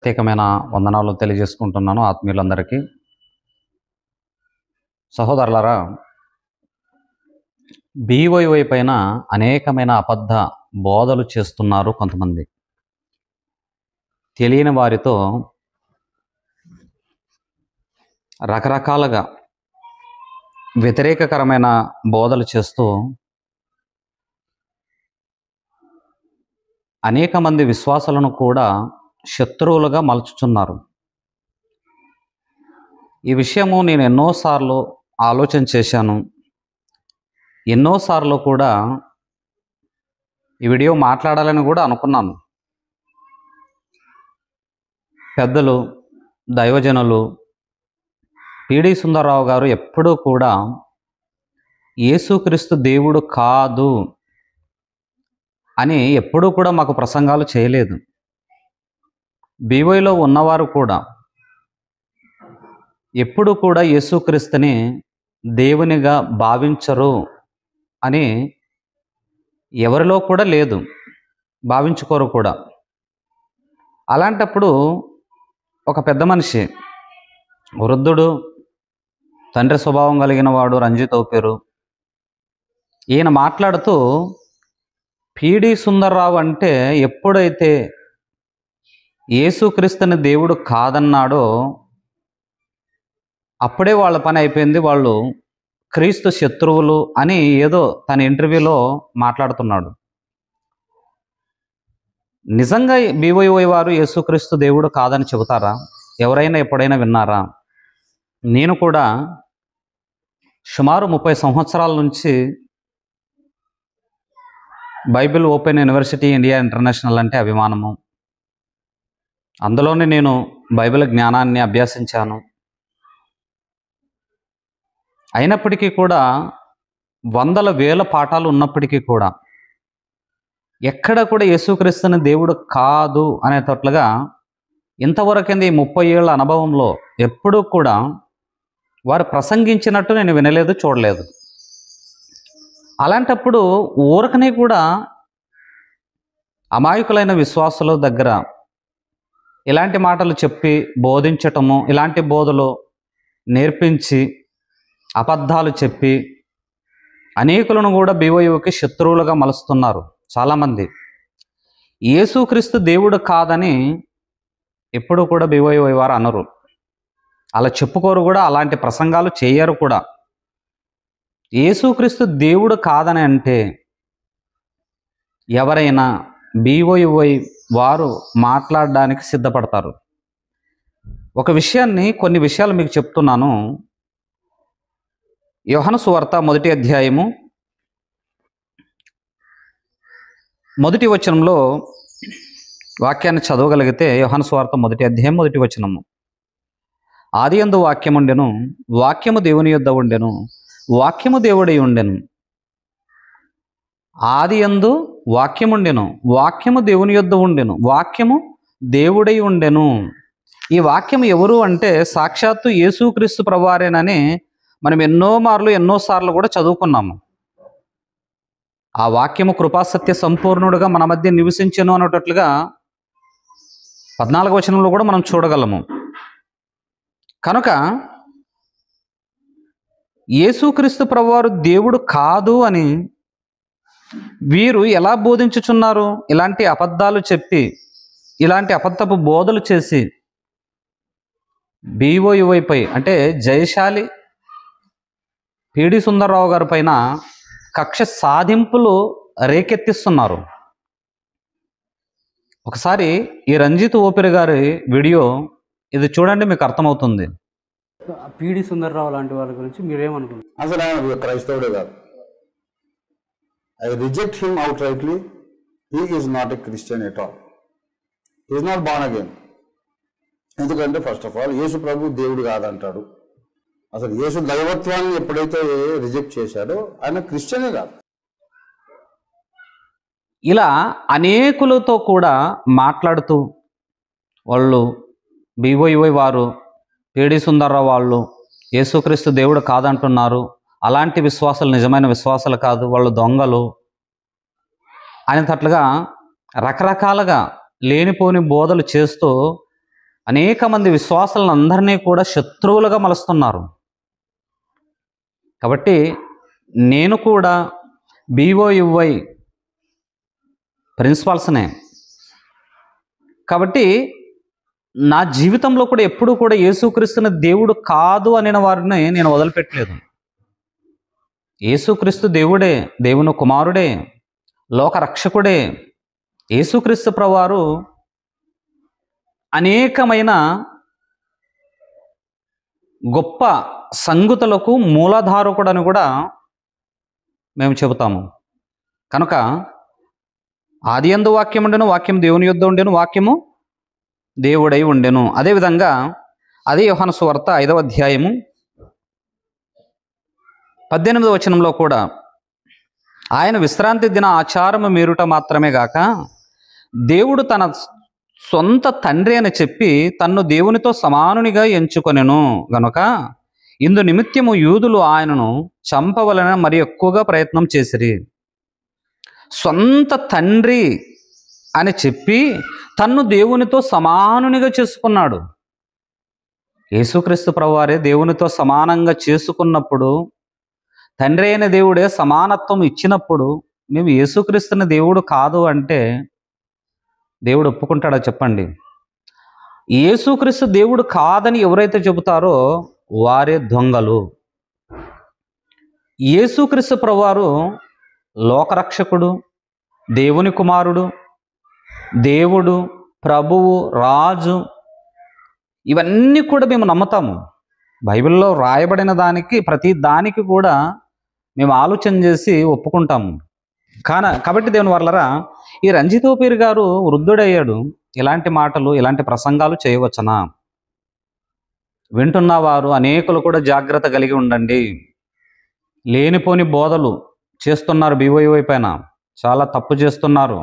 ప్రత్యేకమైన వందనాలు తెలియజేసుకుంటున్నాను ఆత్మీయులందరికీ. సహోదరులారా, బీవైవై పైన అనేకమైన అబద్ధ బోధలు చేస్తున్నారు కొంతమంది. తెలియని వారితో రకరకాలుగా వ్యతిరేకకరమైన బోధలు చేస్తూ అనేక మంది విశ్వాసులను కూడా శత్రువులుగా మలుచుచున్నారు. ఈ విషయము నేను ఎన్నోసార్లు ఆలోచన చేశాను. ఎన్నోసార్లు కూడా ఈ వీడియో మాట్లాడాలని కూడా అనుకున్నాను. పెద్దలు, దైవజనులు పిడి సుందర్రావు గారు ఎప్పుడూ కూడా యేసుక్రీస్తు దేవుడు కాదు అని ఎప్పుడూ కూడా మాకు ప్రసంగాలు చేయలేదు. బీవైలో ఉన్నవారు కూడా ఎప్పుడు కూడా యేసుక్రీస్తుని దేవునిగా భావించరు అని ఎవరిలో కూడా లేదు, భావించుకోరు కూడా. అలాంటప్పుడు ఒక పెద్ద మనిషి, వృద్ధుడు, తండ్రి స్వభావం కలిగిన వాడు, రంజిత్ పేరు, ఈయన మాట్లాడుతూ పిడి సుందర్రావు అంటే ఎప్పుడైతే యేసుక్రీస్తుని దేవుడు కాదన్నాడో అప్పుడే వాళ్ళ పని అయిపోయింది, వాళ్ళు క్రీస్తు శత్రువులు అని ఏదో తన ఇంటర్వ్యూలో మాట్లాడుతున్నాడు. నిజంగా బీవైవై వారు యేసుక్రీస్తు దేవుడు కాదని చెబుతారా? ఎవరైనా ఎప్పుడైనా విన్నారా? నేను కూడా సుమారు 30 సంవత్సరాల నుంచి Bible open university India international అంటే అభిమానము. అందులోనే నేను బైబిల్ జ్ఞానాన్ని అభ్యసించాను. అయినప్పటికీ కూడా వందల వేల పాఠాలు ఉన్నప్పటికీ కూడా ఎక్కడ కూడా యేసుక్రీస్తుని దేవుడు కాదు అనేటట్లుగా ఇంతవరకింది ఈ 30 ఏళ్ళ అనుభవంలో ఎప్పుడూ కూడా వారు ప్రసంగించినట్టు నేను వినలేదు, చూడలేదు. అలాంటప్పుడు ఊరకనే కూడా అమాయకులైన విశ్వాసుల దగ్గర ఇలాంటి మాటలు చెప్పి బోధించటము, ఇలాంటి బోధలు నేర్పించి అబద్ధాలు చెప్పి అనేకులను కూడా బీవైవైకి శత్రువులుగా మలుస్తున్నారు చాలామంది. యేసుక్రీస్తు దేవుడు కాదని ఎప్పుడు కూడా బీవైవై వారు అనరు, అలా చెప్పుకోరు కూడా, అలాంటి ప్రసంగాలు చేయరు కూడా. యేసుక్రీస్తు దేవుడు కాదని అంటే ఎవరైనా బీవైవై వారు మాట్లాడడానికి సిద్ధపడతారు. ఒక విషయాన్ని, కొన్ని విషయాలు మీకు చెప్తున్నాను. యోహాను సువార్త 1వ అధ్యాయము 1వ వచనంలో వాక్యాన్ని చదవగలిగితే, యోహాను సువార్త 1వ అధ్యాయం 1వ వచనము, ఆదియందు వాక్యముండెను, వాక్యము దేవుని యొద్ద ఉండెను, వాక్యము దేవుడై ఉండెను. ఆదియందు వాక్యముండెను, వాక్యము దేవుని యొద్ద ఉండెను, వాక్యము దేవుడై ఉండెను. ఈ వాక్యము ఎవరు అంటే సాక్షాత్తు యేసుక్రీస్తు ప్రభువారేనని మనం ఎన్నోసార్లు కూడా చదువుకున్నాము. ఆ వాక్యము కృపాసత్య సంపూర్ణుడుగా మన మధ్య నివసించెను అన్నట్లుగా 14వ వచనంలో కూడా మనం చూడగలము. కనుక యేసుక్రీస్తు ప్రభువారు దేవుడు కాదు అని వీరు ఎలా బోధించుచున్నారు? ఇలాంటి అబద్ధాలు చెప్పి, ఇలాంటి అబద్ధపు బోధలు చేసి బీవైవైపై అంటే జయశాలి పిడి సుందర్రావు గారి పైన కక్ష సాధింపులు రేకెత్తిస్తున్నారు. ఒకసారి ఈ రంజిత్ ఓపిరి గారి వీడియో ఇది చూడండి, మీకు అర్థమవుతుంది. పిడి సుందర్రావు లాంటి వాళ్ళ గురించి మీరేమనుకుంటున్నారు? అసలు ఆయన క్రైస్తవుడే కాదు. I reject him out rightly. He is not a Christian at all. He is not born again. ఎందుకంటే ఫస్ట్ ఆఫ్ ఆల్ యేసు ప్రభు దేవుడు కాదంటాడు. అసలు యేసు దైవత్వాన్ని ఎప్పుడైతే రిజెక్ట్ చేశాడో ఆయన క్రిస్టియనే కాదు. ఇలా అనేకులతో కూడా మాట్లాడుతూ వాళ్ళు బీవైవై వారు, పిడి సుందర్రావు వాళ్ళు యేసుక్రీస్తు దేవుడు కాదంటున్నారు, అలాంటి విశ్వాసాలు నిజమైన విశ్వాసాలు కాదు, వాళ్ళు దొంగలు అనేటట్లుగా రకరకాలుగా లేనిపోని బోధలు చేస్తూ అనేక మంది విశ్వాసాలను అందరినీ కూడా శత్రువులుగా మలుస్తున్నారు. కాబట్టి నేను కూడా BOUY ప్రిన్సిపాల్స్నే. కాబట్టి నా జీవితంలో కూడా ఎప్పుడూ కూడా యేసుక్రీస్తుని దేవుడు కాదు అనిన వారిని నేను వదిలిపెట్టలేదు. యేసుక్రీస్తు దేవుడే, దేవుని కుమారుడే, లోక రక్షకుడే. యేసుక్రీస్తు ప్రభువారు అనేకమైన గొప్ప సంగతులకు మూలాధారకుడని కూడా మేము చెబుతాము. కనుక ఆదియందు వాక్యం ఉండెను, వాక్యం దేవుని యొద్ద ఉండెను, వాక్యము దేవుడై ఉండెను. అదేవిధంగా అదే యోహాను సువార్త 5వ అధ్యాయము 18వ వచనంలో కూడా ఆయన విశ్రాంతి దిన ఆచారము మీరుట మాత్రమే గాక దేవుడు తన సొంత తండ్రి అని చెప్పి తన్ను దేవునితో సమానునిగా ఎంచుకొనెను గనుక ఇందు నిమిత్తము యూదులు ఆయనను చంపవలన మరి ఎక్కువగా ప్రయత్నం చేసిరి. సొంత తండ్రి అని చెప్పి తన్ను దేవునితో సమానునిగా చేసుకున్నాడు. యేసుక్రీస్తు ప్రభువారే దేవునితో సమానంగా చేసుకున్నప్పుడు, తండ్రి అయిన దేవుడే సమానత్వం ఇచ్చినప్పుడు మేము యేసుక్రీస్తుని దేవుడు కాదు అంటే దేవుడు ఒప్పుకుంటాడా చెప్పండి? యేసుక్రీస్తు దేవుడు కాదని ఎవరైతే చెబుతారో వారే దొంగలు. యేసుక్రీస్తు ప్రభువారు లోకరక్షకుడు, దేవుని కుమారుడు, దేవుడు, ప్రభువు, రాజు, ఇవన్నీ కూడా మేము నమ్ముతాము. బైబిల్లో రాయబడిన దానికి ప్రతి దానికి కూడా మేము ఆలోచన చేసి ఒప్పుకుంటాము. కాబట్టి దేవుని వర్లరా, ఈ రంజితోపీర్ గారు వృద్ధుడయ్యాడు. ఇలాంటి మాటలు, ఇలాంటి ప్రసంగాలు చేయవచ్చునా? వింటున్నవారు అనేకులు కూడా జాగ్రత్త కలిగి ఉండండి. లేనిపోని బోధలు చేస్తున్నారు. BOUY పైన చాలా తప్పు చేస్తున్నారు,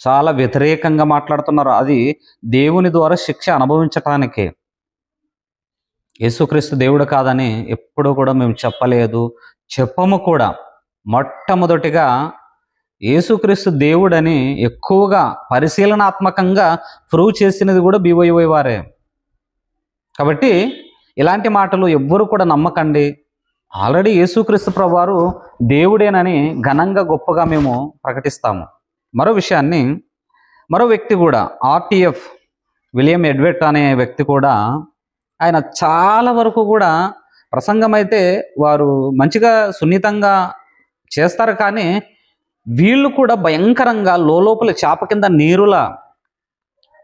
చాలా వ్యతిరేకంగా మాట్లాడుతున్నారు. అది దేవుని ద్వారా శిక్ష అనుభవించటానికే. యేసుక్రీస్తు దేవుడు కాదని ఎప్పుడూ కూడా మేము చెప్పలేదు, చెప్పము కూడా. మొట్టమొదటిగా యేసుక్రీస్తు దేవుడని ఎక్కువగా పరిశీలనాత్మకంగా ప్రూవ్ చేసినది కూడా BOUY వారే. కాబట్టి ఇలాంటి మాటలు ఎవ్వరూ కూడా నమ్మకండి. ఆల్రెడీ యేసుక్రీస్తు ప్రభువారు దేవుడేనని ఘనంగా గొప్పగా మేము ప్రకటిస్తాము. మరో విషయాన్ని, మరో వ్యక్తి కూడా RTF విలియం ఎడ్వర్డ్ అనే వ్యక్తి కూడా ఆయన చాలా వరకు కూడా ప్రసంగం అయితే వారు మంచిగా సున్నితంగా చేస్తారు, కానీ వీళ్ళు కూడా భయంకరంగా లోపల చేప కింద నీరులా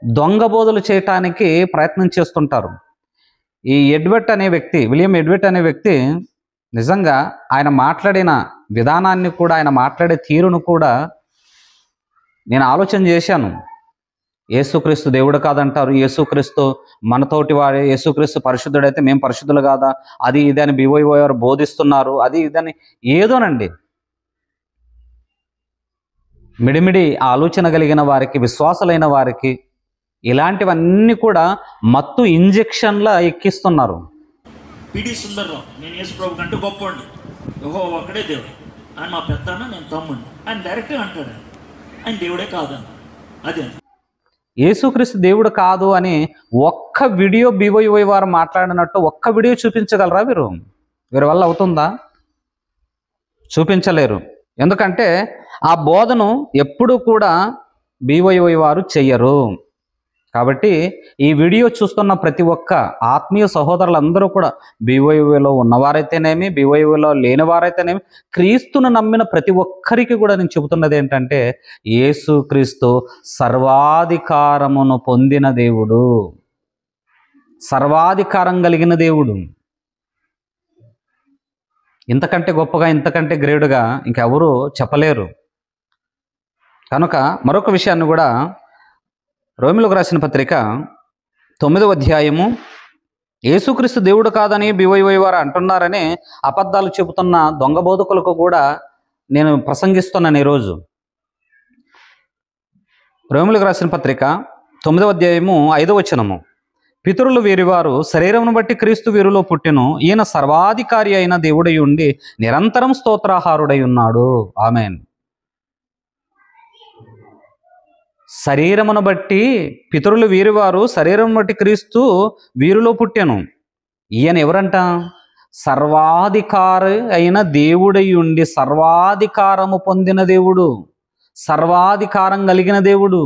దొంగ బోధలు చేయటానికి ప్రయత్నం చేస్తుంటారు. ఈ ఎడ్వర్డ్ అనే వ్యక్తి, విలియం ఎడ్వర్డ్ అనే వ్యక్తి నిజంగా ఆయన మాట్లాడిన విధానాన్ని కూడా, ఆయన మాట్లాడే తీరును కూడా నేను ఆలోచన చేశాను. యేసుక్రీస్తు దేవుడు కాదంటారు, యేసుక్రీస్తు మనతోటి వాడే, యేసుక్రీస్తు పరిశుద్ధుడైతే మేము పరిశుద్ధులు కాదా, అది ఇది అని BOUY వారు బోధిస్తున్నారు, అది ఇదని ఏదోనండి. మిడిమిడి ఆలోచన కలిగిన వారికి, విశ్వాసులైన వారికి ఇలాంటివన్నీ కూడా మత్తు ఇంజెక్షన్లా ఎక్కిస్తున్నారు. పిడి సుందర్రావు, నేను యేసు ప్రభు కంటే గొప్పండి, యెహోవా ఒక్కడే దేవుడు, ఆయన మా పెద్దన్న, నేను తమ్ముడిని, ఆయన డైరెక్ట్గా అంటాడు ఆయన దేవుడే కాదన్న. అదే యేసుక్రీస్తు దేవుడు కాదు అని ఒక్క వీడియో BOUY వారు మాట్లాడినట్టు ఒక్క వీడియో చూపించగలరా వీరు? వీరి వల్ల అవుతుందా? చూపించలేరు. ఎందుకంటే ఆ బోధను ఎప్పుడూ కూడా BOUY వారు చెయ్యరు. కాబట్టి ఈ వీడియో చూస్తున్న ప్రతి ఒక్క ఆత్మీయ సహోదరులందరూ కూడా BOUYలో ఉన్నవారైతేనేమి, BOUYలో లేని వారైతేనేమి, క్రీస్తును నమ్మిన ప్రతి ఒక్కరికి కూడా నేను చెబుతున్నది ఏంటంటే, యేసుక్రీస్తు సర్వాధికారమును పొందిన దేవుడు, సర్వాధికారం కలిగిన దేవుడు. ఇంతకంటే గొప్పగా, ఇంతకంటే గ్రేడుగా ఇంకెవరూ చెప్పలేరు. కనుక మరొక విషయాన్ని కూడా, రోమిలకు రాసిన పత్రిక 9వ అధ్యాయము, యేసుక్రీస్తు దేవుడు కాదని BOUY వారు అంటున్నారని అబద్ధాలు చెబుతున్న దొంగ బోధకులకు కూడా నేను ప్రసంగిస్తున్నాను ఈరోజు. రోమిలకు రాసిన పత్రిక 9వ అధ్యాయము 5వ వచనము, పితరులు వీరివారు శరీరమును బట్టి క్రీస్తు వీరిలో పుట్టెను, ఈయన సర్వాధికారి అయిన దేవుడై ఉండి నిరంతరం స్తోత్రాహారుడై ఉన్నాడు. ఆమేన్. శరీరమును బట్టి పితరులు వీరివారు, శరీరం బట్టి క్రీస్తు వీరిలో పుట్టెను. ఈయన ఎవరంట? సర్వాధికారి అయిన దేవుడై ఉండి సర్వాధికారము పొందిన దేవుడు, సర్వాధికారం కలిగిన దేవుడు.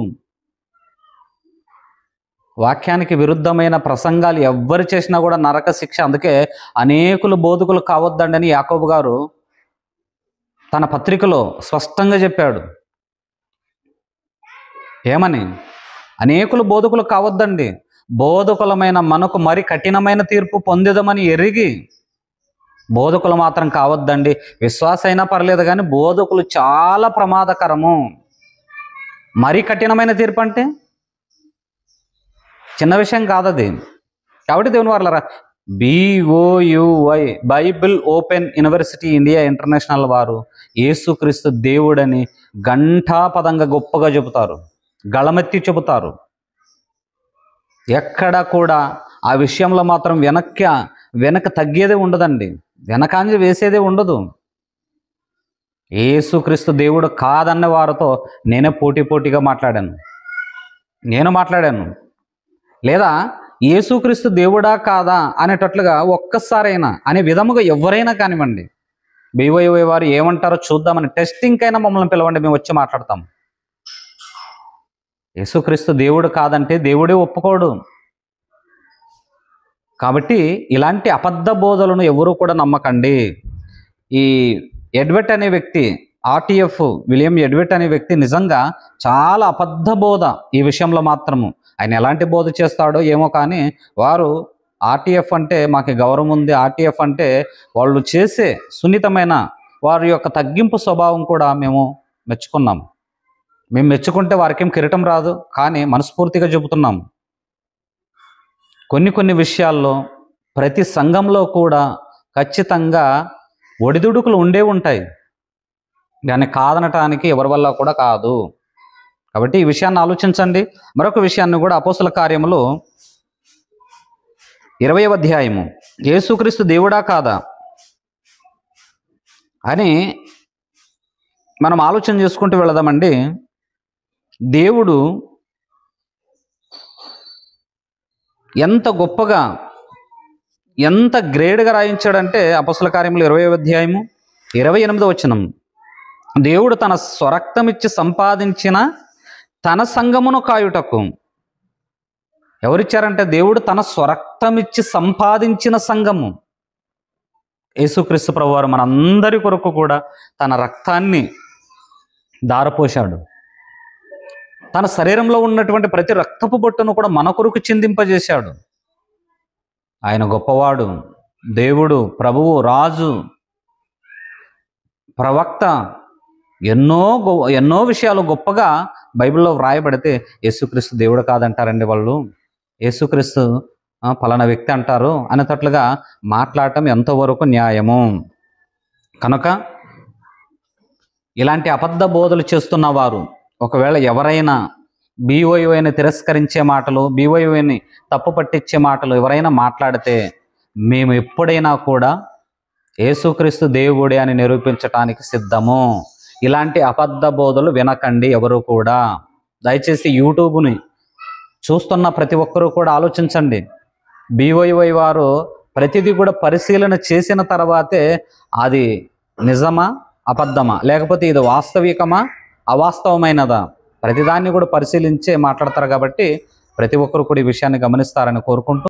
వాక్యానికి విరుద్ధమైన ప్రసంగాలు ఎవ్వరు చేసినా కూడా నరక శిక్ష. అందుకే అనేకులు బోధకులు కావద్దండని యాకోబు గారు తన పత్రికలో స్పష్టంగా చెప్పాడు. ఏమని? అనేకులు బోధకులు కావద్దండి, బోధకులమైన మనకు మరి కఠినమైన తీర్పు పొందేదమని ఎరిగి బోధకులు మాత్రం కావద్దండి. విశ్వాస అయినా పర్లేదు కానీ బోధకులు చాలా ప్రమాదకరము. మరి కఠినమైన తీర్పు అంటే చిన్న విషయం కాదది. కాబట్టి దేవుని వారలారా, BOUY Bible open university India international వారు యేసుక్రీస్తు దేవుడని ఘంటాపదంగా గొప్పగా చెబుతారు, గళమెత్తి చెబుతారు. ఎక్కడ కూడా ఆ విషయంలో మాత్రం వెనక తగ్గేదే ఉండదండి, వెనకాంజ వేసేదే ఉండదు. యేసుక్రీస్తు దేవుడు కాదన్న వారితో నేనే పోటీగా మాట్లాడాను. లేదా యేసుక్రీస్తు దేవుడా కాదా అనేటట్లుగా ఒక్కసారైనా అనే విధముగా ఎవరైనా కానివ్వండి, BOUY వారు ఏమంటారో చూద్దామని టెస్టింగ్కైనా మమ్మల్ని పిలవండి, మేము వచ్చి మాట్లాడతాం. యేసుక్రీస్తు దేవుడు కాదంటే దేవుడే ఒప్పుకోడు. కాబట్టి ఇలాంటి అబద్ధ బోధలను ఎవరు కూడా నమ్మకండి. ఈ ఎడ్వర్డ్ అనే వ్యక్తి, RTF విలియం ఎడ్వర్డ్ అనే వ్యక్తి నిజంగా చాలా అబద్ధ బోధ ఈ విషయంలో మాత్రము. ఆయన ఎలాంటి బోధ చేస్తాడో ఏమో కానీ వారు RTF అంటే మాకు గౌరవం ఉంది, RTF అంటే వాళ్ళు చేసే సున్నితమైన వారి యొక్క తగ్గింపు స్వభావం కూడా మేము మెచ్చుకున్నాం. మేము మెచ్చుకుంటే వారికేం కిరీటం రాదు, కానీ మనస్ఫూర్తిగా చెబుతున్నాం. కొన్ని విషయాల్లో ప్రతి సంఘంలో కూడా ఖచ్చితంగా ఒడిదుడుకులు ఉంటాయి, దాన్ని కాదనటానికి ఎవరి వల్ల కూడా కాదు. కాబట్టి ఈ విషయాన్ని ఆలోచించండి. మరొక విషయాన్ని కూడా అపోస్తల కార్యములు 20వ అధ్యాయము, యేసుక్రీస్తు దేవుడా కాదా అని మనం ఆలోచన చేసుకుంటూ వెళదామండి. దేవుడు ఎంత గొప్పగా ఎంత గ్రేడ్గా రాయించాడంటే అపోస్తల కార్యములు 20వ అధ్యాయము 28వ వచనం, దేవుడు తన స్వరక్తమిచ్చి సంపాదించిన తన సంఘమును కాయుటకు. ఎవరిచ్చారంటే దేవుడు తన స్వరక్తమిచ్చి సంపాదించిన సంఘము. యేసుక్రీస్తు ప్రభువారు మనందరి కొరకు కూడా తన రక్తాన్ని దారపోశాడు. తన శరీరంలో ఉన్నటువంటి ప్రతి రక్తపు బొట్టును కూడా మన కొరకు చిందింపజేశాడు. ఆయన గొప్పవాడు, దేవుడు, ప్రభువు, రాజు, ప్రవక్త. ఎన్నో విషయాలు గొప్పగా బైబిల్లో వ్రాయబడితే యేసుక్రీస్తు దేవుడు కాదంటారండి వాళ్ళు. యేసుక్రీస్తు ఫలానా వ్యక్తి అంటారు అనేటట్లుగా మాట్లాడటం ఎంతవరకు న్యాయము? కనుక ఇలాంటి అబద్ధ బోధలు చేస్తున్న వారు ఒకవేళ ఎవరైనా BOUYని తిరస్కరించే మాటలు, BOUYని తప్పు పట్టించే మాటలు ఎవరైనా మాట్లాడితే మేము ఎప్పుడైనా కూడా యేసుక్రీస్తు దేవుడే అని నిరూపించటానికి సిద్ధము. ఇలాంటి అబద్ధ బోధలు వినకండి ఎవరు కూడా. దయచేసి యూట్యూబ్ని చూస్తున్న ప్రతి ఒక్కరూ కూడా ఆలోచించండి. BOUY వారు ప్రతిదీ కూడా పరిశీలన చేసిన తర్వాతే అది నిజమా అబద్ధమా, లేకపోతే ఇది వాస్తవికమా అవాస్తవమైనదా, ప్రతిదాన్ని కూడా పరిశీలించే మాట్లాడతారు. కాబట్టి ప్రతి ఒక్కరు కూడా ఈ విషయాన్ని గమనిస్తారని కోరుకుంటూ